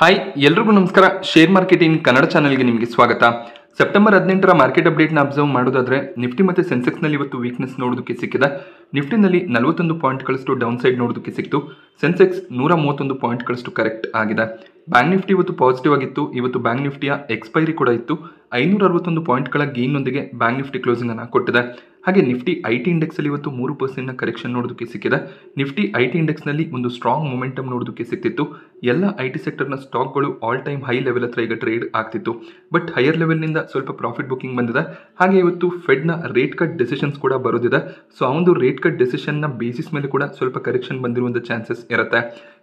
Hi ಎಲ್ರಿಗೂ ನಮಸ್ಕಾರ. Share marketing Kannada ಚಾನೆಲ್ಗೆ ನಿಮಗೆ ಸ್ವಾಗತ. ಸೆಪ್ಟೆಂಬರ್ 18ರ ಮಾರ್ಕೆಟ್ ಅಪ್ಡೇಟ್ನ ಅಬ್ಸರ್ವ್ ಮಾಡೋದಾದ್ರೆ ನಿಫ್ಟಿ ಮತ್ತು ಸೆನ್ಸೆಕ್ಸ್ನಲ್ಲಿ ಇವತ್ತು ವೀಕ್ನೆಸ್ ನೋಡೋದಕ್ಕೆ ಸಿಕ್ಕಿದೆ. ನಿಫ್ಟಿನಲ್ಲಿ 41 ಪಾಯಿಂಟ್ಗಳಷ್ಟು ಡೌನ್ ಸೈಡ್ ನೋಡೋದಕ್ಕೆ ಸಿಕ್ತು. ಸೆನ್ಸೆಕ್ಸ್ 131 ಪಾಯಿಂಟ್ಗಳಷ್ಟು ಕರೆಕ್ಟ್ ಆಗಿದೆ. ಬ್ಯಾಂಕ್ ನಿಫ್ಟಿ ಇವತ್ತು ಪಾಸಿಟಿವ್ ಆಗಿತ್ತು. ಇವತ್ತು ಬ್ಯಾಂಕ್ ನಿಫ್ಟಿಯ ಎಕ್ಸ್ಪೈರಿ ಕೂಡ ಇತ್ತು. 561 ಪಾಯಿಂಟ್ಗಳ ಗೇನ್ನೊಂದಿಗೆ ಬ್ಯಾಂಕ್ ನಿಫ್ಟಿ ಕ್ಲೋಸಿಂಗ್ ಅನ್ನು ಕೊಟ್ಟಿದೆ. ಹಾಗೆ ನಿಫ್ಟಿ ಐಟಿ ಇಂಡೆಕ್ಸ್ ಅಲ್ಲಿ ಇವತ್ತು 3% ಕರೆಕ್ಷನ್ ನೋಡೋದಕ್ಕೆ ಸಿಕ್ಕಿದೆ. ನಿಫ್ಟಿ ಐಟಿ ಇಂಡೆಕ್ಸ್ ನಲ್ಲಿ ಒಂದು ಸ್ಟ್ರಾಂಗ್ ಮೊಮೆಂಟಮ್ ನೋಡೋದಕ್ಕೆ ಸಿಕ್ತಿತ್ತು. ಎಲ್ಲ ಐಟಿ ಸೆಕ್ಟರ್ನ ಸ್ಟಾಕ್ಗಳು ಆಲ್ ಟೈಮ್ ಹೈ ಲೆವೆಲ್ ಹತ್ರ ಈಗ ಟ್ರೇಡ್ ಆಗ್ತಿತ್ತು. ಬಟ್ ಹೈಯರ್ ಲೆವೆಲ್ನಿಂದ ಸ್ವಲ್ಪ ಪ್ರಾಫಿಟ್ ಬುಕಿಂಗ್ ಬಂದಿದೆ. ಹಾಗೆ ಇವತ್ತು ಫೆಡ್ನ ರೇಟ್ ಕಟ್ ಡಿಸಿಷನ್ಸ್ ಕೂಡ ಬರೋದಿದೆ. ಸೊ ಆ ಒಂದು ರೇಟ್ ಕಟ್ ಡಿಸಿಷನ್ನ ಬೇಸಿಸ್ ಮೇಲೆ ಕೂಡ ಸ್ವಲ್ಪ ಕರೆಕ್ಷನ್ ಬಂದಿರುವಂಥ ಚಾನ್ಸಸ್ ಇರುತ್ತೆ.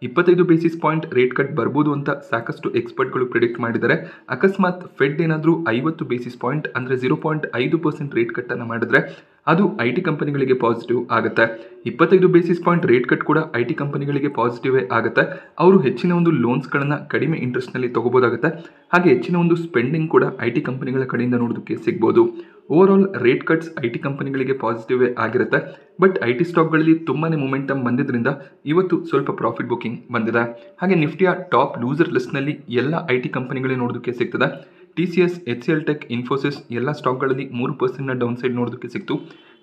25 ಬೇಸಿಸ್ ಪಾಯಿಂಟ್ ರೇಟ್ ಕಟ್ ಬರ್ಬೋದು ಅಂತ ಸಾಕಷ್ಟು ಎಕ್ಸ್ಪರ್ಟ್ಗಳು ಪ್ರಿಡಿಕ್ಟ್ ಮಾಡಿದ್ದಾರೆ. ಅಕಸ್ಮಾತ್ ಫೆಡ್ ಏನಾದರೂ 50 ಬೇಸಿಸ್ ಪಾಯಿಂಟ್ ಅಂದರೆ 0.5% ರೇಟ್ ಕಟ್ ಅನ್ನು ಮಾಡಿದ್ರೆ ಅದು ಐಟಿ ಕಂಪನಿಗಳಿಗೆ ಪಾಸಿಟಿವ್ ಆಗುತ್ತೆ. 25 ಬೇಸಿಸ್ ಪಾಯಿಂಟ್ ರೇಟ್ ಕಟ್ ಕೂಡ ಐಟಿ ಕಂಪನಿಗಳಿಗೆ ಪಾಸಿಟಿವ್ ಆಗುತ್ತೆ. ಅವರು ಹೆಚ್ಚಿನ ಒಂದು ಲೋನ್ಸ್ಗಳನ್ನು ಕಡಿಮೆ ಇಂಟ್ರೆಸ್ಟ್ನಲ್ಲಿ ತಗೋಬೋದಾಗುತ್ತೆ. ಹಾಗೆ ಹೆಚ್ಚಿನ ಒಂದು ಸ್ಪೆಂಡಿಂಗ್ ಕೂಡ ಐಟಿ ಕಂಪನಿಗಳ ಕಡೆಯಿಂದ ನೋಡೋದಕ್ಕೆ ಸಿಗ್ಬೋದು. Over all rate cuts IT ಕಂಪನಿಗಳಿಗೆ ಪಾಸಿಟಿವ್ ಆಗಿರುತ್ತೆ. ಬಟ್ ಐಟಿ ಸ್ಟಾಕ್ಗಳಲ್ಲಿ ತುಂಬಾ ಮೊಮೆಂಟಮ್ ಬಂದಿದ್ದರಿಂದ ಇವತ್ತು ಸ್ವಲ್ಪ ಪ್ರಾಫಿಟ್ ಬುಕಿಂಗ್ ಬಂದಿದೆ. ಹಾಗೆ ನಿಫ್ಟಿಯ ಟಾಪ್ ಲೂಸರ್ ಲಿಸ್ಟ್ನಲ್ಲಿ ಎಲ್ಲ ಐಟಿ ಕಂಪನಿಗಳೇ ನೋಡೋದಕ್ಕೆ ಸಿಗ್ತದೆ. TCS, HCL ಟೆಕ್, ಇನ್ಫೋಸಿಸ್ ಎಲ್ಲ ಸ್ಟಾಕ್ಗಳಲ್ಲಿ 3% ಡೌನ್ ಸೈಡ್ ನೋಡೋದಕ್ಕೆ ಸಿಕ್ತು.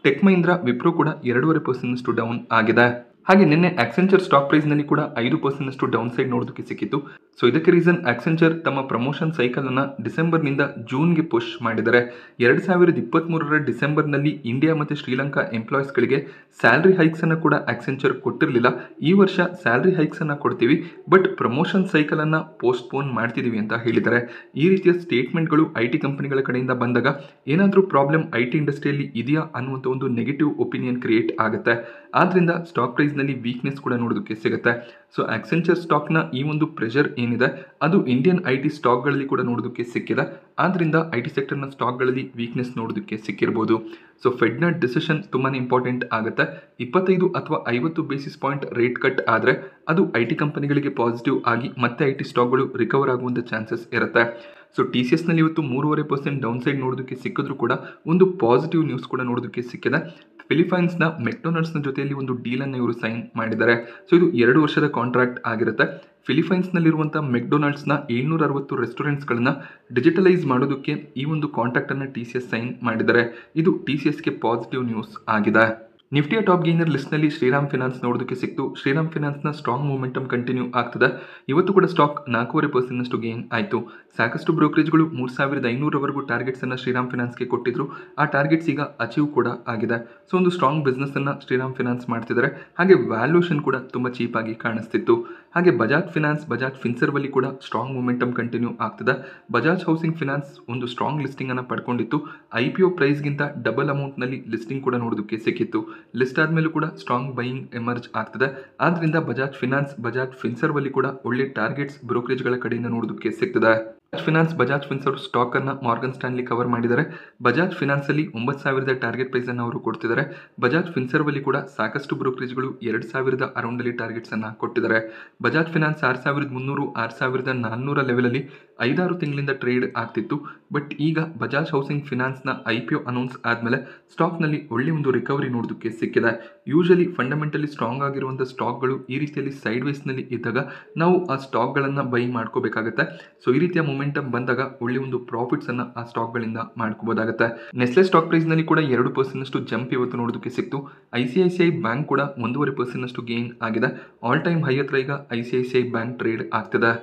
ಟೆಕ್ ಮಹೀಂದ್ರ, ವಿಪ್ರೋ ಕೂಡ 2.5% ಡೌನ್ ಆಗಿದೆ. ಹಾಗೆ ನಿನ್ನೆ ಆಕ್ಸೆಂಚರ್ ಸ್ಟಾಕ್ ಪ್ರೈಸ್ನಲ್ಲಿ ಕೂಡ 5% ಡೌನ್ ಸೈಡ್ ನೋಡೋದಕ್ಕೆ ಸಿಕ್ಕಿತ್ತು. ಸೊ ಇದಕ್ಕೆ ರೀಸನ್ ಆಕ್ಸೆಂಚರ್ ತಮ್ಮ ಪ್ರಮೋಷನ್ ಸೈಕಲ್ ಅನ್ನು ಡಿಸೆಂಬರ್ನಿಂದ ಜೂನ್ಗೆ ಪುಷ್ ಮಾಡಿದ್ದಾರೆ. 2023ರ ಡಿಸೆಂಬರ್ನಲ್ಲಿ ಇಂಡಿಯಾ ಮತ್ತು ಶ್ರೀಲಂಕಾ ಎಂಪ್ಲಾಯೀಸ್ಗಳಿಗೆ ಸ್ಯಾಲ್ರಿ ಹೈಕ್ಸ್ ಅನ್ನು ಕೂಡ ಆಕ್ಸೆಂಚರ್ ಕೊಟ್ಟಿರಲಿಲ್ಲ. ಈ ವರ್ಷ ಸ್ಯಾಲ್ರಿ ಹೈಕ್ಸ್ ಅನ್ನು ಕೊಡ್ತೀವಿ, ಬಟ್ ಪ್ರಮೋಷನ್ ಸೈಕಲ್ ಅನ್ನು ಪೋಸ್ಟ್ಪೋನ್ ಮಾಡ್ತಿದೀವಿ ಅಂತ ಹೇಳಿದ್ದಾರೆ. ಈ ರೀತಿಯ ಸ್ಟೇಟ್ಮೆಂಟ್ಗಳು ಐಟಿ ಕಂಪನಿಗಳ ಕಡೆಯಿಂದ ಬಂದಾಗ ಏನಾದರೂ ಪ್ರಾಬ್ಲಮ್ ಐಟಿ ಇಂಡಸ್ಟ್ರಿಯಲ್ಲಿ ಇದೆಯಾ ಅನ್ನುವಂಥ ಒಂದು ನೆಗೆಟಿವ್ ಒಪಿನಿಯನ್ ಕ್ರಿಯೇಟ್ ಆಗುತ್ತೆ. ಆದ್ರಿಂದ ಸ್ಟಾಕ್ ಪ್ರೈಸ್ ನಲ್ಲಿ ವೀಕ್ನೆಸ್ ಕೂಡ ನೋಡೋದಕ್ಕೆ ಸಿಗುತ್ತೆ. ಸೊ ಆಕ್ಸೆಂಚರ್ ಸ್ಟಾಕ್ನ ಈ ಒಂದು ಪ್ರೆಷರ್ ಏನಿದೆ ಅದು ಇಂಡಿಯನ್ ಐಟಿ ಸ್ಟಾಕ್ಗಳಲ್ಲಿ ಕೂಡ ನೋಡೋದಕ್ಕೆ ಸಿಕ್ಕಿದೆ. ಆದ್ರಿಂದ ಐಟಿ ಸೆಕ್ಟರ್ನ ಸ್ಟಾಕ್ಗಳಲ್ಲಿ ವೀಕ್ನೆಸ್ ನೋಡೋದಕ್ಕೆ ಸಿಕ್ಕಿರ್ಬೋದು. ಸೊ ಫೆಡ್ನ ಡಿಸಿಷನ್ ತುಂಬಾ ಇಂಪಾರ್ಟೆಂಟ್ ಆಗುತ್ತೆ. 25 ಅಥವಾ 50 ಬೇಸಿಸ್ ಪಾಯಿಂಟ್ ರೇಟ್ ಕಟ್ ಆದರೆ ಅದು ಐಟಿ ಕಂಪನಿಗಳಿಗೆ ಪಾಸಿಟಿವ್ ಆಗಿ ಮತ್ತೆ ಐಟಿ ಸ್ಟಾಕ್ಗಳು ರಿಕವರ್ ಆಗುವಂಥ ಚಾನ್ಸಸ್ ಇರುತ್ತೆ. ಸೊ TCSನಲ್ಲಿ ಇವತ್ತು 3.5% ಡೌನ್ ಸೈಡ್ ನೋಡೋದಕ್ಕೆ ಸಿಕ್ಕಿದ್ರು ಕೂಡ ಒಂದು ಪಾಸಿಟಿವ್ ನ್ಯೂಸ್ ಕೂಡ ನೋಡೋದಕ್ಕೆ ಸಿಕ್ಕಿದೆ. ಫಿಲಿಪೈನ್ಸ್ನ ಮೆಕ್ಡೊನಾಲ್ಡ್ಸ್ನ ಜೊತೆಯಲ್ಲಿ ಒಂದು ಡೀಲನ್ನು ಇವರು ಸೈನ್ ಮಾಡಿದ್ದಾರೆ. ಸೊ ಇದು 2 ವರ್ಷದ ಕಾಂಟ್ರಾಕ್ಟ್ ಆಗಿರುತ್ತೆ. ಫಿಲಿಪೈನ್ಸ್ನಲ್ಲಿರುವಂಥ ಮೆಕ್ಡೊನಾಲ್ಡ್ಸ್ನ 760 ರೆಸ್ಟೋರೆಂಟ್ಸ್ಗಳನ್ನ ಡಿಜಿಟಲೈಸ್ ಮಾಡೋದಕ್ಕೆ ಈ ಒಂದು ಕಾಂಟ್ರಾಕ್ಟನ್ನು TCS ಸೈನ್ ಮಾಡಿದ್ದಾರೆ. ಇದು TCSಗೆ ಪಾಸಿಟಿವ್ ನ್ಯೂಸ್ ಆಗಿದೆ. ನಿಫ್ಟಿಯ ಟಾಪ್ ಗೇನರ್ ಲಿಸ್ಟ್ನಲ್ಲಿ ಶ್ರೀರಾಮ್ ಫಿನಾನ್ಸ್ ನೋಡೋದಕ್ಕೆ ಸಿಕ್ತು. ಶ್ರೀರಾಮ್ ಫಿನಾನ್ಸ್ನ ಸ್ಟ್ರಾಂಗ್ ಮೂಮೆಂಟಮ್ ಕಂಟಿನ್ಯೂ ಆಗ್ತದೆ. ಇವತ್ತು ಕೂಡ ಸ್ಟಾಕ್ 4.5% ಗೇನ್ ಆಯಿತು. ಸಾಕಷ್ಟು ಬ್ರೋಕರೇಜ್ಗಳು 3500ರವರೆಗೂ ಟಾರ್ಗೆಟ್ಸನ್ನು ಶ್ರೀರಾಮ್ ಫಿನಾನ್ಸ್ಗೆ ಕೊಟ್ಟಿದ್ರು. ಆ ಟಾರ್ಗೆಟ್ಸ್ ಈಗ ಅಚೀವ್ ಕೂಡ ಆಗಿದೆ. ಸೊ ಒಂದು ಸ್ಟ್ರಾಂಗ್ ಬಿಸ್ನೆಸ್ಸನ್ನು ಶ್ರೀರಾಮ್ ಫಿನಾನ್ಸ್ ಮಾಡ್ತಿದ್ದಾರೆ. ಹಾಗೆ ವ್ಯಾಲ್ಯೂಷನ್ ಕೂಡ ತುಂಬ ಚೀಪಾಗಿ ಕಾಣಿಸ್ತಿತ್ತು. ಹಾಗೆ ಬಜಾಜ್ ಫಿನಾನ್ಸ್, ಬಜಾಜ್ ಫಿನ್ಸರ್ವಲ್ಲಿ ಕೂಡ ಸ್ಟ್ರಾಂಗ್ ಮೂಮೆಂಟಮ್ ಕಂಟಿನ್ಯೂ ಆಗ್ತದೆ. ಬಜಾಜ್ ಹೌಸಿಂಗ್ ಫಿನಾನ್ಸ್ ಒಂದು ಸ್ಟ್ರಾಂಗ್ ಲಿಸ್ಟಿಂಗ್ ಅನ್ನು ಪಡ್ಕೊಂಡಿತ್ತು. IPO ಪ್ರೈಸ್ಗಿಂತ ಡಬಲ್ ಅಮೌಂಟ್ನಲ್ಲಿ ಲಿಸ್ಟಿಂಗ್ ಕೂಡ ನೋಡೋದಕ್ಕೆ ಸಿಕ್ಕಿತ್ತು. ಲಿಸ್ಟ್ ಆದಮೇಲೂ ಕೂಡ ಸ್ಟ್ರಾಂಗ್ ಬೈಯಿಂಗ್ ಎಮರ್ಜ್ ಆಗ್ತದೆ. ಆದ್ರಿಂದ ಬಜಾಜ್ ಫಿನಾನ್ಸ್, ಬಜಾಜ್ ಫಿನ್ಸರ್ವಲ್ಲಿ ಕೂಡ ಒಳ್ಳೆ ಟಾರ್ಗೆಟ್ಸ್ ಬ್ರೋಕರೇಜ್ಗಳ ಕಡೆಯಿಂದ ನೋಡೋದಕ್ಕೆ ಸಿಗ್ತದೆ. ಬಜಾಜ್ ಫಿನ್ಸರ್ ಸ್ಟಾಕ್ ಅನ್ನು ಮಾರ್ಗನ್ ಸ್ಟ್ಯಾನ್ಲಿ ಕವರ್ ಮಾಡಿದ್ದಾರೆ. ಬಜಾಜ್ ಫಿನಾನ್ಸ್ ಅಲ್ಲಿ 9,000 ಟಾರ್ಗೆಟ್ ಪ್ರೈಸ್ ಅನ್ನು ಅವರು ಕೊಡ್ತಿದ್ದಾರೆ. ಬಜಾಜ್ ಫಿನ್ಸರ್ವಲ್ಲಿ ಕೂಡ ಸಾಕಷ್ಟು ಬ್ರೋಕರೇಜ್ಗಳು 2,000 ಅರೌಂಡ್ ಅಲ್ಲಿ ಟಾರ್ಗೆಟ್ಸ್ ಅನ್ನು ಕೊಟ್ಟಿದ್ದಾರೆ. ಬಜಾಜ್ ಫಿನಾನ್ಸ್ 6,300, 6,400 ಲೆವೆಲ್ ಅಲ್ಲಿ 5-6 ತಿಂಗಳಿಂದ ಟ್ರೇಡ್ ಆಗ್ತಿತ್ತು. ಬಟ್ ಈಗ ಬಜಾಜ್ ಹೌಸಿಂಗ್ ಫಿನಾನ್ಸ್ನ IPO ಅನೌನ್ಸ್ ಆದಮೇಲೆ ಸ್ಟಾಕ್ನಲ್ಲಿ ಒಳ್ಳೆ ಒಂದು ರಿಕವರಿ ನೋಡೋದಕ್ಕೆ ಸಿಕ್ಕಿದೆ. ಯೂಶಲಿ ಫಂಡಮೆಂಟಲಿ ಸ್ಟ್ರಾಂಗ್ ಆಗಿರುವಂಥ ಸ್ಟಾಕ್ಗಳು ಈ ರೀತಿಯಲ್ಲಿ ಸೈಡ್ ವೇಸ್ನಲ್ಲಿ ಇದ್ದಾಗ ನಾವು ಆ ಸ್ಟಾಕ್ಗಳನ್ನು ಬೈ ಮಾಡ್ಕೋಬೇಕಾಗತ್ತೆ. ಸೊ ಈ ರೀತಿಯ ಮೊಮೆಂಟಮ್ ಬಂದಾಗ ಒಳ್ಳೆ ಒಂದು ಪ್ರಾಫಿಟ್ಸ್ ಅನ್ನ ಆ ಸ್ಟಾಕ್ಗಳಿಂದ ಮಾಡ್ಕೋಬಹುದಾಗುತ್ತೆ. ನೆಸ್ಲೆ ಸ್ಟಾಕ್ ಪ್ರೈಸ್ ನಲ್ಲಿ ಕೂಡ 2% ಜಂಪ್ ಇವತ್ತು ನೋಡೋದಕ್ಕೆ ಸಿಕ್ತು. ICICI ಬ್ಯಾಂಕ್ ಕೂಡ 1.5% ಗೇನ್ ಆಗಿದೆ. ಆಲ್ ಟೈಮ್ ಹೈ ಹತ್ರ ಈಗ ICICI ಬ್ಯಾಂಕ್ ಟ್ರೇಡ್ ಆಗ್ತದೆ.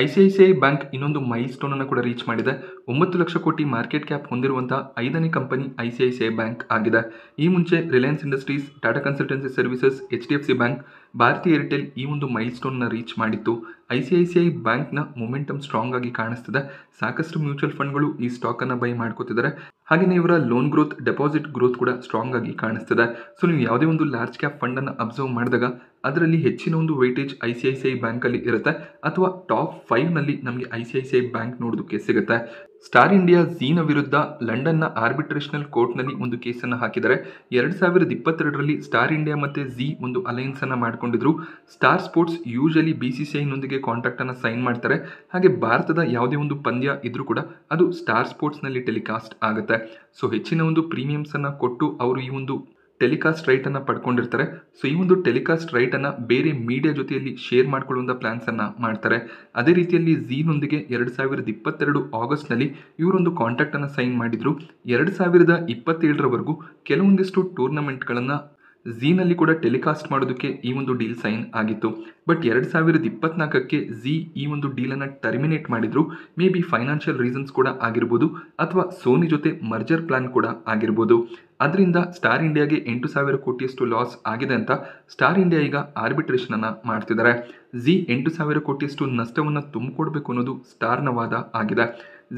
ICICI ಬ್ಯಾಂಕ್ ಇನ್ನೊಂದು ಮೈಲ್ ಸ್ಟೋನ್ ಅನ್ನು ಕೂಡ ರೀಚ್ ಮಾಡಿದೆ. 9 ಲಕ್ಷ ಕೋಟಿ ಮಾರ್ಕೆಟ್ ಕ್ಯಾಪ್ ಹೊಂದಿರುವಂತಹ 5ನೇ ಕಂಪನಿ ICICI ಬ್ಯಾಂಕ್ ಆಗಿದೆ. ಈ ಮುಂಚೆ ರಿಲಯನ್ಸ್ ಇಂಡಸ್ಟ್ರೀಸ್, ಟಾಟಾ ಕನ್ಸಲ್ಟೆನ್ಸಿ ಸರ್ವಿಸಸ್, HDFC ಬ್ಯಾಂಕ್, ಭಾರತಿ ಏರ್ಟೆಲ್ ಈ ಒಂದು ಮೈಲ್ ಸ್ಟೋನ್ನ ರೀಚ್ ಮಾಡಿತ್ತು. ICICI ಬ್ಯಾಂಕ್ನ ಮೊಮೆಂಟಮ್ ಸ್ಟ್ರಾಂಗ್ ಆಗಿ ಕಾಣಿಸ್ತಿದೆ. ಸಾಕಷ್ಟು ಮ್ಯೂಚುವಲ್ ಫಂಡ್ಗಳು ಈ ಸ್ಟಾಕ್ ಅನ್ನು ಬೈ ಮಾಡ್ಕೋತಿದ್ದಾರೆ. ಹಾಗೆಯೇ ಇವರ ಲೋನ್ ಗ್ರೋತ್, ಡೆಪಾಸಿಟ್ ಗ್ರೋತ್ ಕೂಡ ಸ್ಟ್ರಾಂಗ್ ಆಗಿ ಕಾಣಿಸ್ತಿದೆ. ಸೊ ನೀವು ಯಾವುದೇ ಒಂದು ಲಾರ್ಜ್ ಕ್ಯಾಪ್ ಫಂಡ್ ಅನ್ನು ಅಬ್ಸರ್ವ್ ಮಾಡಿದಾಗ ಅದರಲ್ಲಿ ಹೆಚ್ಚಿನ ಒಂದು ವೇಟೇಜ್ ICICI ಬ್ಯಾಂಕ್ ಅಲ್ಲಿ ಇರುತ್ತೆ, ಅಥವಾ ಟಾಪ್ 5 ನಲ್ಲಿ ನಮಗೆ ICICI ಬ್ಯಾಂಕ್ ನೋಡೋದಕ್ಕೆ ಸಿಗುತ್ತೆ. ಸ್ಟಾರ್ ಇಂಡಿಯಾ ಝೀನ ವಿರುದ್ಧ ಲಂಡನ್ನ ಆರ್ಬಿಟ್ರೇಷನಲ್ ಕೋರ್ಟ್ನಲ್ಲಿ ಒಂದು ಕೇಸನ್ನು ಹಾಕಿದ್ದಾರೆ. 2022ರಲ್ಲಿ ಸ್ಟಾರ್ ಇಂಡಿಯಾ ಮತ್ತು ಝೀ ಒಂದು ಅಲೈನ್ಸ್ ಅನ್ನು ಮಾಡ್ಕೊಂಡಿದ್ರು. Star sports usually BCCI contract ಅನ್ನು ಸೈನ್ ಮಾಡ್ತಾರೆ. ಹಾಗೆ ಭಾರತದ ಯಾವುದೇ ಒಂದು ಪಂದ್ಯ ಇದ್ರೂ ಕೂಡ ಅದು ಸ್ಟಾರ್ ಸ್ಪೋರ್ಟ್ಸ್ನಲ್ಲಿ ಟೆಲಿಕಾಸ್ಟ್ ಆಗುತ್ತೆ. ಸೊ ಹೆಚ್ಚಿನ ಒಂದು ಪ್ರೀಮಿಯಮ್ಸ್ ಅನ್ನು ಕೊಟ್ಟು ಅವರು ಈ ಒಂದು ಟೆಲಿಕಾಸ್ಟ್ ರೈಟನ್ನು ಪಡ್ಕೊಂಡಿರ್ತಾರೆ. ಸೊ ಈ ಒಂದು ಟೆಲಿಕಾಸ್ಟ್ ರೈಟನ್ನು ಬೇರೆ ಮೀಡಿಯಾ ಜೊತೆಯಲ್ಲಿ ಶೇರ್ ಮಾಡ್ಕೊಳ್ಳುವಂಥ ಪ್ಲಾನ್ಸನ್ನು ಮಾಡ್ತಾರೆ. ಅದೇ ರೀತಿಯಲ್ಲಿ ಝೀನೊಂದಿಗೆ 2022 ಆಗಸ್ಟ್ನಲ್ಲಿ ಇವರೊಂದು ಕಾಂಟ್ರಾಕ್ಟನ್ನು ಸೈನ್ ಮಾಡಿದ್ರು. 2027ರವರೆಗೂ ಕೆಲವೊಂದಿಷ್ಟು ಟೂರ್ನಮೆಂಟ್ಗಳನ್ನು ಝೀನಲ್ಲಿ ಕೂಡ ಟೆಲಿಕಾಸ್ಟ್ ಮಾಡೋದಕ್ಕೆ ಈ ಒಂದು ಡೀಲ್ ಸೈನ್ ಆಗಿತ್ತು. ಬಟ್ 2024ಕ್ಕೆ ಝೀ ಈ ಒಂದು ಡೀಲನ್ನು ಟರ್ಮಿನೇಟ್ ಮಾಡಿದ್ರು. ಮೇ ಬಿ ಫೈನಾನ್ಷಿಯಲ್ ರೀಸನ್ಸ್ ಕೂಡ ಆಗಿರ್ಬೋದು, ಅಥವಾ ಸೋನಿ ಜೊತೆ ಮರ್ಜರ್ ಪ್ಲಾನ್ ಕೂಡ ಆಗಿರ್ಬೋದು. ಅದರಿಂದ ಸ್ಟಾರ್ ಇಂಡಿಯಾಗೆ 8,000 ಕೋಟಿಯಷ್ಟು ಲಾಸ್ ಆಗಿದೆ ಅಂತ ಸ್ಟಾರ್ ಇಂಡಿಯಾ ಈಗ ಆರ್ಬಿಟ್ರೇಷನ್ ಅನ್ನು ಮಾಡ್ತಿದ್ದಾರೆ. ಝೀ 8,000 ಕೋಟಿಯಷ್ಟು ನಷ್ಟವನ್ನು ತುಂಬಿಕೊಡ್ಬೇಕು ಅನ್ನೋದು ಸ್ಟಾರ್ನ ವಾದ ಆಗಿದೆ.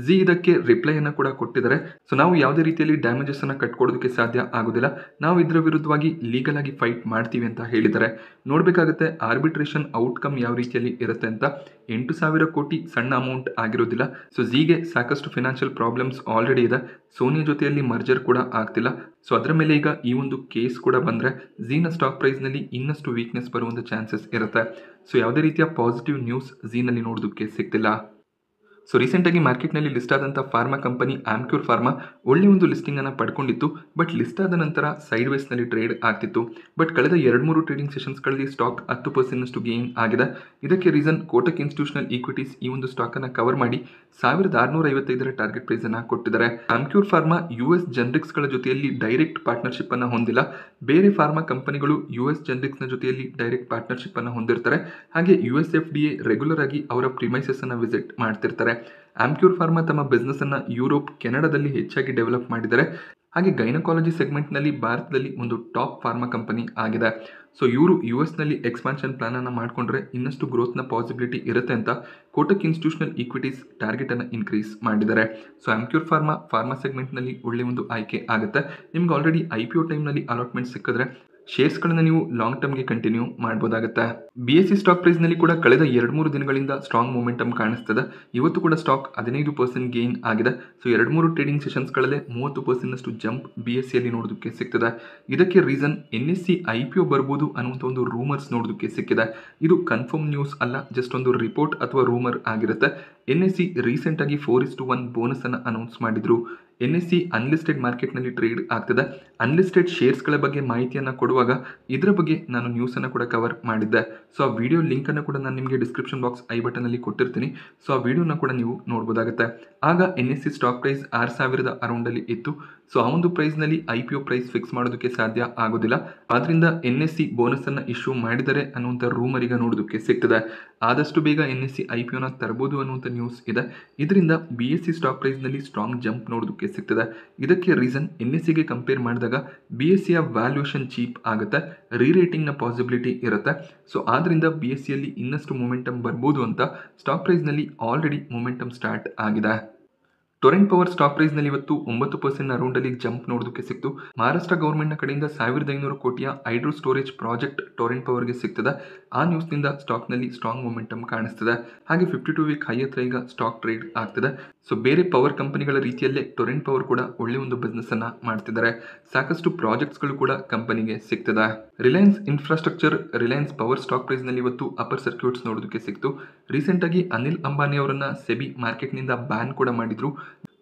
ಝೀ ಇದಕ್ಕೆ ರಿಪ್ಲೈಯನ್ನು ಕೂಡ ಕೊಟ್ಟಿದ್ದಾರೆ. ಸೊ ನಾವು ಯಾವುದೇ ರೀತಿಯಲ್ಲಿ ಡ್ಯಾಮೇಜಸ್ ಅನ್ನು ಕಟ್ಕೊಡೋದಕ್ಕೆ ಸಾಧ್ಯ ಆಗೋದಿಲ್ಲ, ನಾವು ಇದರ ವಿರುದ್ಧವಾಗಿ ಲೀಗಲ್ ಆಗಿ ಫೈಟ್ ಮಾಡ್ತೀವಿ ಅಂತ ಹೇಳಿದ್ದಾರೆ. ನೋಡಬೇಕಾಗುತ್ತೆ ಆರ್ಬಿಟ್ರೇಷನ್ ಔಟ್ಕಮ್ ಯಾವ ರೀತಿಯಲ್ಲಿ ಇರುತ್ತೆ ಅಂತ. 8,000 ಕೋಟಿ ಸಣ್ಣ ಅಮೌಂಟ್ ಆಗಿರೋದಿಲ್ಲ. ಸೊ ಝೀಗೆ ಸಾಕಷ್ಟು ಫಿನಾನ್ಷಿಯಲ್ ಪ್ರಾಬ್ಲಮ್ಸ್ ಆಲ್ರೆಡಿ ಇದೆ. ಸೋನಿಯ ಜೊತೆಯಲ್ಲಿ ಮರ್ಜರ್ ಕೂಡ ಆಗ್ತಿಲ್ಲ. ಸೊ ಅದರ ಮೇಲೆ ಈಗ ಈ ಒಂದು ಕೇಸ್ ಕೂಡ ಬಂದರೆ ಝೀನ ಸ್ಟಾಕ್ ಪ್ರೈಸ್ನಲ್ಲಿ ಇನ್ನಷ್ಟು ವೀಕ್ನೆಸ್ ಬರುವಂಥ ಚಾನ್ಸಸ್ ಇರುತ್ತೆ. ಸೊ ಯಾವುದೇ ರೀತಿಯ ಪಾಸಿಟಿವ್ ನ್ಯೂಸ್ ಝೀನಲ್ಲಿ ನೋಡೋದಕ್ಕೆ ಸಿಗ್ತಿಲ್ಲ. ಸೊ ರೀಸೆಂಟಾಗಿ ಮಾರ್ಕೆಟ್ನಲ್ಲಿ ಲಿಸ್ಟ್ ಆದಂಥ ಫಾರ್ಮಾ ಕಂಪನಿ ಆಮ್ಕ್ಯೂರ್ ಫಾರ್ಮಾ ಒಳ್ಳೆ ಒಂದು ಲಿಸ್ಟಿಂಗನ್ನು ಪಡ್ಕೊಂಡಿತ್ತು. ಬಟ್ ಲಿಸ್ಟ್ ಆದ ನಂತರ ಸೈಡ್ ವೇಸ್ನಲ್ಲಿ ಟ್ರೇಡ್ ಆಗ್ತಿತ್ತು. ಬಟ್ ಕಳೆದ 2-3 ಟ್ರೇಡಿಂಗ್ ಸೆಷನ್ಸ್ಗಳಲ್ಲಿ ಸ್ಟಾಕ್ 10% ಗೇನ್ ಆಗಿದೆ. ಇದಕ್ಕೆ ರೀಸನ್ ಕೋಟಕ್ ಇನ್ಸ್ಟಿಟ್ಯೂಷನಲ್ ಈಕ್ವಿಟೀಸ್ ಈ ಒಂದು ಸ್ಟಾಕನ್ನು ಕವರ್ ಮಾಡಿ 1,655 ಟಾರ್ಗೆಟ್ ಪ್ರೈಸನ್ನು ಕೊಟ್ಟಿದ್ದಾರೆ. ಆಮ್ಕ್ಯೂರ್ ಫಾರ್ಮಾ US ಜನರಿಕ್ಸ್ಗಳ ಜೊತೆಯಲ್ಲಿ ಡೈರೆಕ್ಟ್ ಪಾರ್ಟ್ನರ್ಶಿಪ್ ಅನ್ನು ಹೊಂದಿಲ್ಲ. ಬೇರೆ ಫಾರ್ಮಾ ಕಂಪನಿಗಳು US ಜನರಿಕ್ಸ್ನ ಜೊತೆಯಲ್ಲಿ ಡೈರೆಕ್ಟ್ ಪಾರ್ಟ್ನರ್ಶಿಪ್ ಅನ್ನು ಹೊಂದಿರ್ತಾರೆ. ಹಾಗೆ US FDA ರೆಗ್ಯುಲರ್ ಆಗಿ ಅವರ ಪ್ರಿಮೈಸಸ್ ಅನ್ನು ವಿಸಿಟ್ ಮಾಡ್ತಿರ್ತಾರೆ. ಆಮ್ಕ್ಯೂರ್ ಫಾರ್ಮಾ ತಮ್ಮ ಬಿಸ್ನೆಸ್ ಅನ್ನು ಯುರೋಪ್, ಕೆನಡಾದಲ್ಲಿ ಹೆಚ್ಚಾಗಿ ಡೆವಲಪ್ ಮಾಡಿದ್ದಾರೆ. ಹಾಗೆ ಗೈನಕಾಲಜಿ ಸೆಗ್ಮೆಂಟ್ನಲ್ಲಿ ಭಾರತದಲ್ಲಿ ಒಂದು ಟಾಪ್ ಫಾರ್ಮಾ ಕಂಪನಿ ಆಗಿದೆ. ಸೊ ಇವರು US ನಲ್ಲಿ ಎಕ್ಸ್ಪಾನ್ಷನ್ ಪ್ಲಾನ್ ಅನ್ನು ಮಾಡಿಕೊಂಡ್ರೆ ಇನ್ನಷ್ಟು ಗ್ರೋತ್ನ ಪಾಸಿಬಿಲಿಟಿ ಇರುತ್ತೆ ಅಂತ ಕೋಟಕ್ ಇನ್ಸ್ಟಿಟ್ಯೂಷನಲ್ ಈಕ್ವಿಟೀಸ್ ಟಾರ್ಗೆಟ್ ಅನ್ನು ಇನ್ಕ್ರೀಸ್ ಮಾಡಿದ್ದಾರೆ. ಸೊ ಆಮ್ಕ್ಯೂರ್ ಫಾರ್ಮಾ ಸೆಗ್ಮೆಂಟ್ನಲ್ಲಿ ಒಳ್ಳೆ ಒಂದು ಆಯ್ಕೆ ಆಗುತ್ತೆ. ನಿಮ್ಗೆ ಆಲ್ರೆಡಿ IPO ಟೈಮ್ನಲ್ಲಿ ಅಲಾಟ್ಮೆಂಟ್ ಸಿಕ್ಕಿದ್ರೆ ಶೇರ್ಸ್ಗಳನ್ನು ನೀವು ಲಾಂಗ್ ಟರ್ಮ್ಗೆ ಕಂಟಿನ್ಯೂ ಮಾಡ್ಬೋದಾಗುತ್ತೆ. BSE ಸ್ಟಾಕ್ ಪ್ರೈಸ್ನಲ್ಲಿ ಕೂಡ ಕಳೆದ 2-3 ದಿನಗಳಿಂದ ಸ್ಟ್ರಾಂಗ್ ಮೂಮೆಂಟಮ್ ಕಾಣಿಸ್ತದೆ. ಇವತ್ತು ಕೂಡ ಸ್ಟಾಕ್ 15% ಗೇನ್ ಆಗಿದೆ. ಸೊ 2-3 ಟ್ರೇಡಿಂಗ್ ಸೆಷನ್ಸ್ಗಳಲ್ಲೇ 30% ಜಂಪ್ BSEಯಲ್ಲಿ ನೋಡೋದಕ್ಕೆ ಸಿಗ್ತದೆ. ಇದಕ್ಕೆ ರೀಸನ್ NSE IPO ಬರ್ಬೋದು ಅನ್ನುವಂಥ ಒಂದು ರೂಮರ್ಸ್ ನೋಡೋದಕ್ಕೆ ಸಿಕ್ಕಿದೆ. ಇದು ಕನ್ಫರ್ಮ್ ನ್ಯೂಸ್ ಅಲ್ಲ, ಜಸ್ಟ್ ಒಂದು ರಿಪೋರ್ಟ್ ಅಥವಾ ರೂಮರ್ ಆಗಿರುತ್ತೆ. NSE ರೀಸೆಂಟಾಗಿ 4:1 ಬೋನಸ್ ಅನ್ನು ಅನೌನ್ಸ್ ಮಾಡಿದ್ರು. NSE ಅನ್ಲಿಸ್ಟೆಡ್ ಮಾರ್ಕೆಟ್ನಲ್ಲಿ ಟ್ರೇಡ್ ಆಗ್ತದೆ. ಅನ್ಲಿಸ್ಟೆಡ್ ಶೇರ್ಸ್ಗಳ ಬಗ್ಗೆ ಮಾಹಿತಿಯನ್ನು ಕೊಡುವಾಗ ಇದರ ಬಗ್ಗೆ ನಾನು ನ್ಯೂಸನ್ನು ಕೂಡ ಕವರ್ ಮಾಡಿದ್ದೆ. ಸೊ ಆ ವಿಡಿಯೋ ಲಿಂಕನ್ನು ಕೂಡ ನಾನು ನಿಮಗೆ ಡಿಸ್ಕ್ರಿಪ್ಷನ್ ಬಾಕ್ಸ್ ಐ ಬಟನಲ್ಲಿ ಕೊಟ್ಟಿರ್ತೀನಿ. ಸೊ ಆ ವಿಡಿಯೋನ ಕೂಡ ನೀವು ನೋಡ್ಬೋದಾಗುತ್ತೆ. ಆಗ NSE ಸ್ಟಾಕ್ ಪ್ರೈಸ್ 6,000 ಅರೌಂಡಲ್ಲಿ ಇತ್ತು. ಸೊ ಆ ಒಂದು ಪ್ರೈಸ್ನಲ್ಲಿ IPO ಪ್ರೈಸ್ ಫಿಕ್ಸ್ ಮಾಡೋದಕ್ಕೆ ಸಾಧ್ಯ ಆಗೋದಿಲ್ಲ. ಆದ್ರಿಂದ NSE ಬೋನಸ್ ಅನ್ನು ಇಶ್ಯೂ ಮಾಡಿದರೆ ಅನ್ನುವಂಥ ರೂಮರ್ ಈಗ ನೋಡೋದಕ್ಕೆ ಸಿಗ್ತದೆ. ಆದಷ್ಟು ಬೇಗ NSE IPOನ ತರಬಹುದು ಅನ್ನುವಂಥ ನ್ಯೂಸ್ ಇದೆ. ಇದರಿಂದ BSE ಸ್ಟಾಕ್ ಪ್ರೈಸ್ನಲ್ಲಿ ಸ್ಟ್ರಾಂಗ್ ಜಂಪ್ ನೋಡೋದಕ್ಕೆ ಸಿಗ್ತದೆ. ಇದಕ್ಕೆ ರೀಸನ್ NSEಗೆ ಕಂಪೇರ್ ಮಾಡಿದಾಗ BSEಯ ವ್ಯಾಲ್ಯೂಯೇಷನ್ ಚೀಪ್ ಆಗುತ್ತೆ, ರೀರೇಟಿಂಗ್ನ ಪಾಸಿಬಿಲಿಟಿ ಇರುತ್ತೆ. ಸೊ ಆದ್ರಿಂದ BSEಯಲ್ಲಿ ಇನ್ನಷ್ಟು ಮೊಮೆಂಟಮ್ ಬರ್ಬೋದು ಅಂತ ಸ್ಟಾಕ್ ಪ್ರೈಸ್ನಲ್ಲಿ ಆಲ್ರೆಡಿ ಮೊಮೆಂಟಮ್ ಸ್ಟಾರ್ಟ್ ಆಗಿದೆ. ಟೊರೆಂಟ್ ಪವರ್ ಸ್ಟಾಕ್ ಪ್ರೈಸ್ನಲ್ಲಿ ಇವತ್ತು 9% ಅರೌಂಡಲ್ಲಿ ಜಂಪ್ ನೋಡೋದಕ್ಕೆ ಸಿಕ್ತು. ಮಹಾರಾಷ್ಟ್ರ ಗೌರ್ಮೆಂಟ್ನ ಕಡೆಯಿಂದ 1,500 ಕೋಟಿಯ ಹೈಡ್ರೋ ಸ್ಟೋರೇಜ್ ಪ್ರಾಜೆಕ್ಟ್ ಟೊರೆಂಟ್ ಪವರ್ಗೆ ಸಿಗ್ತದೆ. ಆ ನ್ಯೂಸ್ನಿಂದ ಸ್ಟಾಕ್ನಲ್ಲಿ ಸ್ಟ್ರಾಂಗ್ ಮೊಮೆಂಟಮ್ ಕಾಣಿಸ್ತದೆ. ಹಾಗೆ 52 ವೀಕ್ ಹೈ ಹತ್ರ ಈಗ ಸ್ಟಾಕ್ ಟ್ರೇಡ್ ಆಗ್ತದೆ. ಸೊ ಬೇರೆ ಪವರ್ ಕಂಪನಿಗಳ ರೀತಿಯಲ್ಲೇ ಟೊರೆಂಟ್ ಪವರ್ ಕೂಡ ಒಳ್ಳೆ ಒಂದು ಬಿಸ್ನೆಸ್ ಅನ್ನ ಮಾಡ್ತಿದ್ದಾರೆ. ಸಾಕಷ್ಟು ಪ್ರಾಜೆಕ್ಟ್ಸ್ಗಳು ಕೂಡ ಕಂಪನಿಗೆ ಸಿಗ್ತದೆ. Reliance infrastructure, Reliance power stock ಪ್ರೈಸ್ನಲ್ಲಿ ಇವತ್ತು ಅಪರ್ ಸರ್ಕ್ಯೂಟ್ಸ್ ನೋಡೋದಕ್ಕೆ ಸಿಕ್ತು. ರೀಸೆಂಟಾಗಿ ಅನಿಲ್ ಅಂಬಾನಿ ಅವರನ್ನ ಸೆಬಿ ಮಾರ್ಕೆಟ್ನಿಂದ ಬ್ಯಾನ್ ಕೂಡ ಮಾಡಿದ್ರು.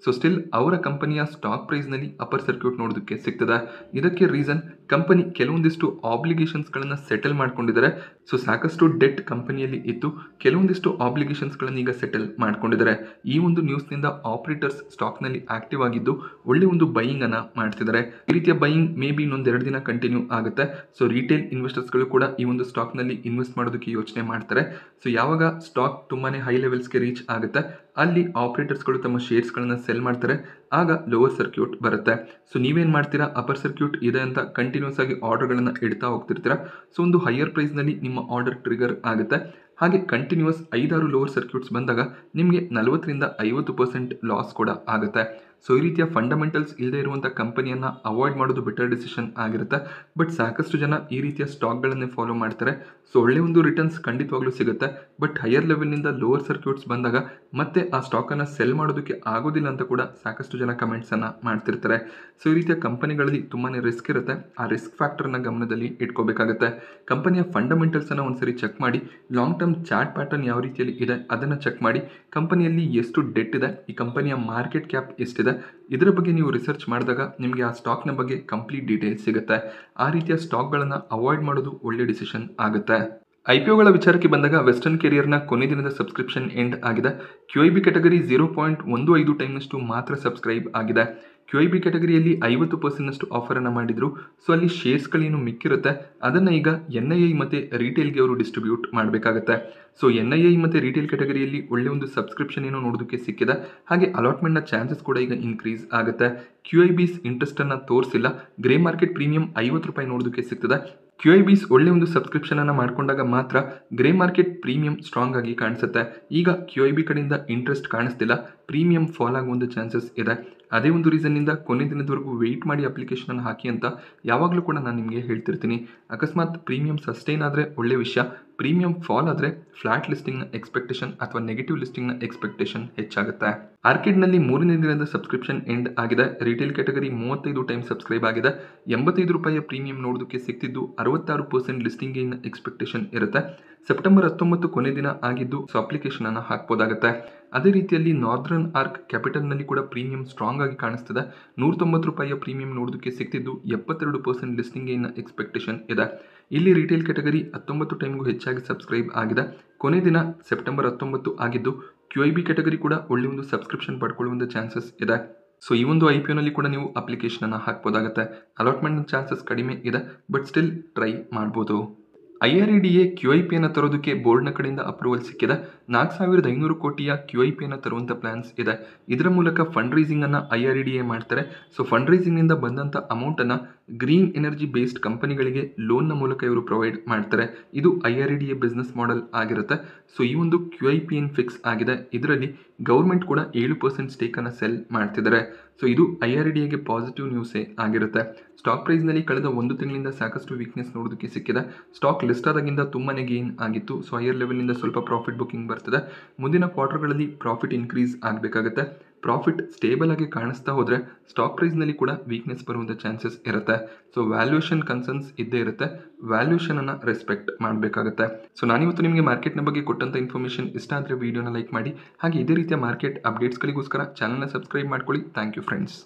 ಸೊ ಸ್ಟಿಲ್ ಅವರ ಕಂಪನಿಯ ಸ್ಟಾಕ್ ಪ್ರೈಸ್ನಲ್ಲಿ ಅಪರ್ ಸರ್ಕ್ಯೂಟ್ ನೋಡೋದಕ್ಕೆ ಸಿಗ್ತದೆ. ಇದಕ್ಕೆ ರೀಸನ್ ಕಂಪನಿ ಕೆಲವೊಂದಿಷ್ಟು ಆಬ್ಲಿಗೇಷನ್ಸ್ಗಳನ್ನು ಸೆಟಲ್ ಮಾಡ್ಕೊಂಡಿದ್ದಾರೆ. ಸೊ ಸಾಕಷ್ಟು ಡೆಟ್ ಕಂಪನಿಯಲ್ಲಿ ಇತ್ತು, ಕೆಲವೊಂದಿಷ್ಟು ಆಬ್ಲಿಗೇಷನ್ಸ್ಗಳನ್ನು ಈಗ ಸೆಟಲ್ ಮಾಡ್ಕೊಂಡಿದ್ದಾರೆ. ಈ ಒಂದು ನ್ಯೂಸ್ನಿಂದ ಆಪರೇಟರ್ಸ್ ಸ್ಟಾಕ್ನಲ್ಲಿ ಆಕ್ಟಿವ್ ಆಗಿದ್ದು ಒಳ್ಳೆ ಒಂದು ಬೈಯಿಂಗ್ ಅನ್ನ ಮಾಡ್ತಿದ್ದಾರೆ. ಈ ರೀತಿಯ ಬೈಯಿಂಗ್ ಮೇ ಬಿ ಇನ್ನೊಂದು 2 ದಿನ ಕಂಟಿನ್ಯೂ ಆಗುತ್ತೆ. ಸೊ ರಿಟೇಲ್ ಇನ್ವೆಸ್ಟರ್ಸ್ಗಳು ಕೂಡ ಈ ಒಂದು ಸ್ಟಾಕ್ನಲ್ಲಿ ಇನ್ವೆಸ್ಟ್ ಮಾಡೋದಕ್ಕೆ ಯೋಚನೆ ಮಾಡ್ತಾರೆ. ಸೊ ಯಾವಾಗ ಸ್ಟಾಕ್ ತುಂಬಾನೇ ಹೈ ಲೆವೆಲ್ಸ್ಗೆ ರೀಚ್ ಆಗುತ್ತೆ ಅಲ್ಲಿ ಆಪರೇಟರ್ಸ್ಗಳು ತಮ್ಮ ಶೇರ್ಸ್ಗಳನ್ನು ಸೆಲ್ ಮಾಡ್ತಾರೆ. ಆಗ ಲೋವರ್ ಸರ್ಕ್ಯೂಟ್ ಬರುತ್ತೆ. ಸೊ ನೀವೇನು ಮಾಡ್ತೀರಾ, ಅಪರ್ ಸರ್ಕ್ಯೂಟ್ ಇದೆ ಅಂತ ಕಂಟಿನ್ಯೂಸ್ ಆಗಿ ಆರ್ಡರ್ಗಳನ್ನು ಇಡ್ತಾ ಹೋಗ್ತಿರ್ತೀರಾ. ಸೊ ಒಂದು ಹೈಯರ್ ಪ್ರೈಸ್ನಲ್ಲಿ ನಿಮ್ಮ ಆರ್ಡರ್ ಟ್ರಿಗರ್ ಆಗುತ್ತೆ. ಹಾಗೆ ಕಂಟಿನ್ಯೂಸ್ 5-6 ಲೋವರ್ ಸರ್ಕ್ಯೂಟ್ಸ್ ಬಂದಾಗ ನಿಮಗೆ 40ರಿಂದ 50% ಲಾಸ್ ಕೂಡ ಆಗುತ್ತೆ. ಸೊ ಈ ರೀತಿಯ ಫಂಡಮೆಂಟಲ್ಸ್ ಇಲ್ಲದೆ ಇರುವಂಥ ಕಂಪನಿಯನ್ನು ಅವಾಯ್ಡ್ ಮಾಡೋದು ಬೆಟರ್ ಡಿಸಿಷನ್ ಆಗಿರುತ್ತೆ. ಬಟ್ ಸಾಕಷ್ಟು ಜನ ಈ ರೀತಿಯ ಸ್ಟಾಕ್ಗಳನ್ನೇ ಫಾಲೋ ಮಾಡ್ತಾರೆ. ಸೊ ಒಳ್ಳೆ ಒಂದು ರಿಟರ್ನ್ಸ್ ಖಂಡಿತವಾಗ್ಲೂ ಸಿಗುತ್ತೆ. ಬಟ್ ಹೈಯರ್ ಲೆವೆಲ್ನಿಂದ ಲೋವರ್ ಸರ್ಕ್ಯೂಟ್ಸ್ ಬಂದಾಗ ಮತ್ತೆ ಆ ಸ್ಟಾಕನ್ನು ಸೆಲ್ ಮಾಡೋದಕ್ಕೆ ಆಗೋದಿಲ್ಲ ಅಂತ ಕೂಡ ಸಾಕಷ್ಟು ಜನ ಕಮೆಂಟ್ಸನ್ನು ಮಾಡ್ತಿರ್ತಾರೆ. ಸೊ ಈ ರೀತಿಯ ಕಂಪನಿಗಳಲ್ಲಿ ತುಂಬಾ ರಿಸ್ಕ್ ಇರುತ್ತೆ. ಆ ರಿಸ್ಕ್ ಫ್ಯಾಕ್ಟರ್ನ ಗಮನದಲ್ಲಿ ಇಟ್ಕೋಬೇಕಾಗುತ್ತೆ. ಕಂಪನಿಯ ಫಂಡಮೆಂಟಲ್ಸನ್ನು ಒಂದ್ಸರಿ ಚೆಕ್ ಮಾಡಿ, ಲಾಂಗ್ ಟರ್ಮ್ ಚಾರ್ಟ್ ಪ್ಯಾಟರ್ನ್ ಯಾವ ರೀತಿಯಲ್ಲಿ ಇದೆ ಅದನ್ನು ಚೆಕ್ ಮಾಡಿ, ಕಂಪನಿಯಲ್ಲಿ ಎಷ್ಟು ಡೆಟ್ ಇದೆ, ಈ ಕಂಪನಿಯ ಮಾರ್ಕೆಟ್ ಕ್ಯಾಪ್ ಎಷ್ಟಿದೆ, ಇದೆ. ಇದರ ಬಗ್ಗೆ ನೀವು ರಿಸರ್ಚ್ ಮಾಡಿದಾಗ ನಿಮಗೆ ಆ ಸ್ಟಾಕ್ನ ಬಗ್ಗೆ ಕಂಪ್ಲೀಟ್ ಡೀಟೇಲ್ಸ್ ಸಿಗುತ್ತೆ. ಆ ರೀತಿಯ ಸ್ಟಾಕ್ಗಳನ್ನು ಅವಾಯ್ಡ್ ಮಾಡೋದು ಒಳ್ಳೆ ಡಿಸಿಷನ್ ಆಗುತ್ತೆ. IPOಗಳ ವಿಚಾರಕ್ಕೆ ಬಂದಾಗ ವೆಸ್ಟರ್ನ್ ಕೆರಿಯರ್ನ ಕೊನೆ ದಿನದ ಸಬ್ಸ್ಕ್ರಿಪ್ಷನ್ ಎಂಡ್ ಆಗಿದೆ. QIB ಕ್ಯಾಟಗರಿ 0.15 ಟೈಮ್ನಷ್ಟು ಮಾತ್ರ ಸಬ್ಸ್ಕ್ರೈಬ್ ಆಗಿದೆ. QIB ಕ್ಯಾಟಗರಿಯಲ್ಲಿ 50% ಆಫರನ್ನು ಮಾಡಿದ್ರು. ಸೊ ಅಲ್ಲಿ ಶೇರ್ಸ್ಗಳೇನು ಮಿಕ್ಕಿರುತ್ತೆ ಅದನ್ನು ಈಗ NII ಮತ್ತು ರಿಟೇಲ್ಗೆ ಅವರು ಡಿಸ್ಟ್ರಿಬ್ಯೂಟ್ ಮಾಡಬೇಕಾಗತ್ತೆ. ಸೊ NII ಮತ್ತು ರಿಟೇಲ್ ಕ್ಯಾಟಗರಿಯಲ್ಲಿ ಒಳ್ಳೆ ಒಂದು ಸಬ್ಸ್ಕ್ರಿಪ್ಷನ್ ಏನೋ ನೋಡೋದಕ್ಕೆ ಸಿಕ್ಕಿದೆ. ಹಾಗೆ ಅಲಾಟ್ಮೆಂಟ್ನ ಚಾನ್ಸಸ್ ಕೂಡ ಈಗ ಇನ್ಕ್ರೀಸ್ ಆಗುತ್ತೆ. QIBs ಇಂಟ್ರೆಸ್ಟನ್ನು ತೋರಿಸಿಲ್ಲ. ಗ್ರೇ ಮಾರ್ಕೆಟ್ ಪ್ರೀಮಿಯಂ ₹50 ನೋಡೋದಕ್ಕೆ ಸಿಗ್ತದೆ. QIBs ಒಳ್ಳೆ ಒಂದು ಸಬ್ಸ್ಕ್ರಿಪ್ಷನ್ ಅನ್ನು ಮಾಡಿಕೊಂಡಾಗ ಮಾತ್ರ ಗ್ರೇ ಮಾರ್ಕೆಟ್ ಪ್ರೀಮಿಯಂ ಸ್ಟ್ರಾಂಗ್ ಆಗಿ ಕಾಣಿಸುತ್ತೆ. ಈಗ QIB ಕಡೆಯಿಂದ ಇಂಟ್ರೆಸ್ಟ್ ಕಾಣಿಸ್ತಿಲ್ಲ, ಪ್ರೀಮಿಯಂ ಫಾಲ್ ಆಗುವಂಥ ಚಾನ್ಸಸ್ ಇದೆ. ಅದೇ ಒಂದು ರೀಸನ್ನಿಂದ ಕೊನೆ ದಿನದವರೆಗೂ ವೆಯ್ಟ್ ಮಾಡಿ ಅಪ್ಲಿಕೇಶನ್ ಹಾಕಿ ಅಂತ ಯಾವಾಗಲೂ ಕೂಡ ನಾನು ನಿಮಗೆ ಹೇಳ್ತಿರ್ತೀನಿ. ಅಕಸ್ಮಾತ್ ಪ್ರೀಮಿಯಂ ಸಸ್ಟೈನ್ ಆದರೆ ಒಳ್ಳೆ ವಿಷಯ, ಪ್ರೀಮಿಯಂ ಫಾಲ್ ಆದರೆ ಫ್ಲಾಟ್ ಲಿಸ್ಟಿಂಗ್ನ ಎಕ್ಸ್ಪೆಕ್ಟೇಷನ್ ಅಥವಾ ನೆಗೆಟಿವ್ ಲಿಸ್ಟಿಂಗ್ನ ಎಕ್ಸ್ಪೆಕ್ಟೇಷನ್ ಹೆಚ್ಚಾಗುತ್ತೆ. ಆರ್ಕಿಡ್ನಲ್ಲಿ 3ನೇ ದಿನದ ಸಬ್ಸ್ಕ್ರಿಪ್ಷನ್ ಎಂಡ್ ಆಗಿದೆ. ರಿಟೇಲ್ ಕ್ಯಾಟಗರಿ 35 ಟೈಮ್ ಸಬ್ಸ್ಕ್ರೈಬ್ ಆಗಿದೆ. ₹85 ಪ್ರೀಮಿಯಂ ನೋಡೋದಕ್ಕೆ ಸಿಗ್ತಿದ್ದು 66% ಲಿಸ್ಟಿಂಗ್ ಗೇನ್ ಎಕ್ಸ್ಪೆಕ್ಟೇಷನ್ ಇರುತ್ತೆ. ಸೆಪ್ಟೆಂಬರ್ 19 ಕೊನೆ ದಿನ ಆಗಿದ್ದು ಸೊ ಅಪ್ಲಿಕೇಶನ್ ಅನ್ನು ಹಾಕಬಹುದಾಗುತ್ತೆ. ಅದೇ ರೀತಿಯಲ್ಲಿ ನಾರ್ದರ್ನ್ ಆರ್ಕ್ ಕ್ಯಾಪಿಟಲ್ನಲ್ಲಿ ಕೂಡ ಪ್ರೀಮಿಯಂ ಸ್ಟ್ರಾಂಗ್ ಆಗಿ ಕಾಣಿಸ್ತಿದೆ. ₹190 ಪ್ರೀಮಿಯಂ ನೋಡೋದಕ್ಕೆ ಸಿಗ್ತಿದ್ದು 72% ಲಿಸ್ಟಿಂಗ್ ಗೇನ್ ಎಕ್ಸ್ಪೆಕ್ಟೇಷನ್ ಇದೆ. ಇಲ್ಲಿ ರಿಟೇಲ್ ಕ್ಯಾಟಗರಿ 19 ಟೈಮ್ಗೂ ಹೆಚ್ಚಾಗಿ ಸಬ್ಸ್ಕ್ರೈಬ್ ಆಗಿದೆ. ಕೊನೆ ದಿನ ಸೆಪ್ಟೆಂಬರ್ 19 ಆಗಿದ್ದು QIB ಕ್ಯಾಟಗರಿ ಕೂಡ ಒಳ್ಳೆ ಒಂದು ಸಬ್ಸ್ಕ್ರಿಪ್ಷನ್ ಪಡ್ಕೊಳ್ಳುವಂಥ ಚಾನ್ಸಸ್ ಇದೆ. ಸೊ ಈ ಒಂದು IPOನಲ್ಲಿ ಕೂಡ ನೀವು ಅಪ್ಲಿಕೇಶನ್ ಅನ್ನು ಹಾಕಬಹುದಾಗುತ್ತೆ. ಅಲಾಟ್ಮೆಂಟ್ ಚಾನ್ಸಸ್ ಕಡಿಮೆ ಇದೆ, ಬಟ್ ಸ್ಟಿಲ್ ಟ್ರೈ ಮಾಡ್ಬೋದು. IRDA QIP ಅನ್ನು ತರೋದಕ್ಕೆ ಬೋರ್ಡ್ನ ಕಡೆಯಿಂದ ಅಪ್ರೂವಲ್ ಸಿಕ್ಕಿದೆ. 4,500 ಕೋಟಿಯ QIP ಅನ್ನು ತರುವಂಥ ಪ್ಲಾನ್ಸ್ ಇದೆ. ಇದರ ಮೂಲಕ ಫಂಡ್ ರೈಸಿಂಗ್ ಅನ್ನು IRDA ಮಾಡ್ತಾರೆ. ಸೊ ಫಂಡ್ ರೈಸಿಂಗ್ನಿಂದ ಬಂದಂಥ ಅಮೌಂಟನ್ನು ಗ್ರೀನ್ ಎನರ್ಜಿ ಬೇಸ್ಡ್ ಕಂಪನಿಗಳಿಗೆ ಲೋನ್ನ ಮೂಲಕ ಇವರು ಪ್ರೊವೈಡ್ ಮಾಡ್ತಾರೆ. ಇದು IRDA ಬಿಸ್ನೆಸ್ ಮಾಡೆಲ್ ಆಗಿರುತ್ತೆ. ಸೊ ಈ ಒಂದು QIP ಏನು ಫಿಕ್ಸ್ ಆಗಿದೆ, ಇದರಲ್ಲಿ ಗೌರ್ಮೆಂಟ್ ಕೂಡ 7% ಸ್ಟೇಕನ್ನು ಸೆಲ್ ಮಾಡ್ತಿದ್ದಾರೆ. ಸೊ ಇದು IRDAಗೆ ಪಾಸಿಟಿವ್ ನ್ಯೂಸೇ ಆಗಿರುತ್ತೆ. ಸ್ಟಾಕ್ ಪ್ರೈಸ್ನಲ್ಲಿ ಕಳೆದ 1 ತಿಂಗಳಿಂದ ಸಾಕಷ್ಟು ವೀಕ್ನೆಸ್ ನೋಡೋದಕ್ಕೆ ಸಿಕ್ಕಿದೆ. ಸ್ಟಾಕ್ ಲಿಸ್ಟ್ ಆದಾಗಿಂದ ತುಂಬಾನೇ ಗೇನ್ ಆಗಿತ್ತು. ಸೊ ಹೈಯರ್ ಲೆವೆಲ್ನಿಂದ ಸ್ವಲ್ಪ ಪ್ರಾಫಿಟ್ ಬುಕಿಂಗ್ ಬರ್ತದೆ. ಮುಂದಿನ ಕ್ವಾರ್ಟರ್ಗಳಲ್ಲಿ ಪ್ರಾಫಿಟ್ ಇನ್ಕ್ರೀಸ್ ಆಗಬೇಕಾಗುತ್ತೆ. ಪ್ರಾಫಿಟ್ ಸ್ಟೇಬಲ್ ಆಗಿ ಕಾಣಿಸ್ತಾ ಹೋದರೆ ಸ್ಟಾಕ್ ಪ್ರೈಸ್ನಲ್ಲಿ ಕೂಡ ವೀಕ್ನೆಸ್ ಬರುವಂಥ ಚಾನ್ಸಸ್ ಇರುತ್ತೆ. ಸೊ ವ್ಯಾಲ್ಯೂಯೇಷನ್ ಕನ್ಸರ್ನ್ಸ್ ಇದ್ದೇ ಇರುತ್ತೆ. ವ್ಯಾಲ್ಯೂಯೇಷನನ್ನು ರೆಸ್ಪೆಕ್ಟ್ ಮಾಡಬೇಕಾಗುತ್ತೆ. ಸೊ ನಾನಿವತ್ತು ನಿಮಗೆ ಮಾರ್ಕೆಟ್ನ ಬಗ್ಗೆ ಕೊಟ್ಟಂಥ ಇನ್ಫಾರ್ಮೇಷನ್ ಇಷ್ಟ ಆದರೆ ವಿಡಿಯೋನ ಲೈಕ್ ಮಾಡಿ. ಹಾಗೆ ಇದೇ ರೀತಿಯ ಮಾರ್ಕೆಟ್ ಅಪ್ಡೇಟ್ಸ್ಗಳಿಗೋಸ್ಕರ ಚಾನಲ್ನ ಸಬ್ಸ್ಕ್ರೈಬ್ ಮಾಡ್ಕೊಳ್ಳಿ. Thank you friends.